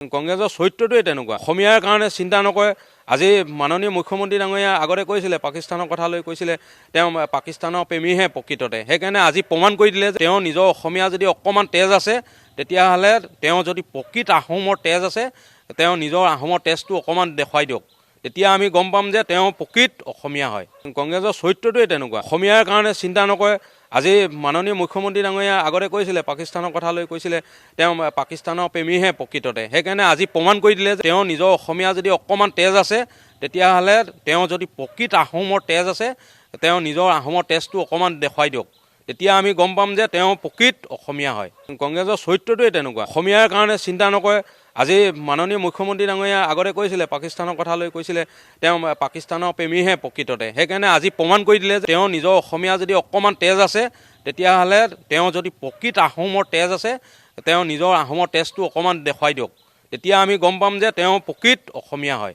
কংগ্ৰেছৰ চৰিত্ৰটোৱে তেনেকুৱা অসমীয়াৰ কাৰণে চিন্তা নকৰে। আজি মাননীয় মুখ্যমন্ত্ৰী ডাঙৰীয়া আগতে কৈছিলে পাকিস্তানৰ কথা লৈ কৈছিলে তেওঁ পাকিস্তানৰ প্ৰেমীহে প্ৰকৃততে। সেইকাৰণে আজি প্ৰমাণ কৰি দিলে যে তেওঁ নিজৰ অসমীয়া যদি অকণমান তেজ আছে তেতিয়াহ'লে তেওঁ যদি প্ৰকৃত আহোমৰ তেজ আছে তেওঁ নিজৰ আহোমৰ তেজটো অকণমান দেখুৱাই দিয়ক, তেতিয়া আমি গম পাম যে তেওঁ প্ৰকৃত অসমীয়া হয়। কংগ্ৰেছৰ চৰিত্ৰটোৱে তেনেকুৱা অসমীয়াৰ কাৰণে চিন্তা নকৰে। আজি মাননীয় মুখ্যমন্ত্ৰী ডাঙৰীয়া আগতে কৈছিলে পাকিস্তানৰ কথা লৈ কৈছিলে তেওঁ পাকিস্তানৰ প্ৰেমীহে প্ৰকৃততে। সেইকাৰণে আজি প্ৰমাণ কৰি দিলে যে তেওঁ নিজৰ অসমীয়া যদি অকণমান তেজ আছে তেতিয়াহ'লে তেওঁ যদি প্ৰকৃত আহোমৰ তেজ আছে তেওঁ নিজৰ আহোমৰ তেজটো অকণমান দেখুৱাই দিয়ক, তেতিয়া আমি গম পাম যে তেওঁ প্ৰকৃত অসমীয়া হয়। কংগ্ৰেছৰ চৰিত্ৰটোৱে তেনেকুৱা অসমীয়াৰ কাৰণে চিন্তা নকৰে। আজি মাননীয় মুখ্যমন্ত্ৰী ডাঙৰীয়া আগতে কৈছিলে পাকিস্তানৰ কথা লৈ কৈছিলে তেওঁ পাকিস্তানৰ প্ৰেমীহে প্ৰকৃততে। সেইকাৰণে আজি প্ৰমাণ কৰি দিলে যে তেওঁ নিজৰ অসমীয়া যদি অকণমান তেজ আছে তেতিয়াহ'লে তেওঁ যদি প্ৰকৃত আহোমৰ তেজ আছে তেওঁ নিজৰ আহোমৰ তেজটো অকণমান দেখুৱাই দিয়ক, তেতিয়া আমি গম পাম যে তেওঁ প্ৰকৃত অসমীয়া হয়।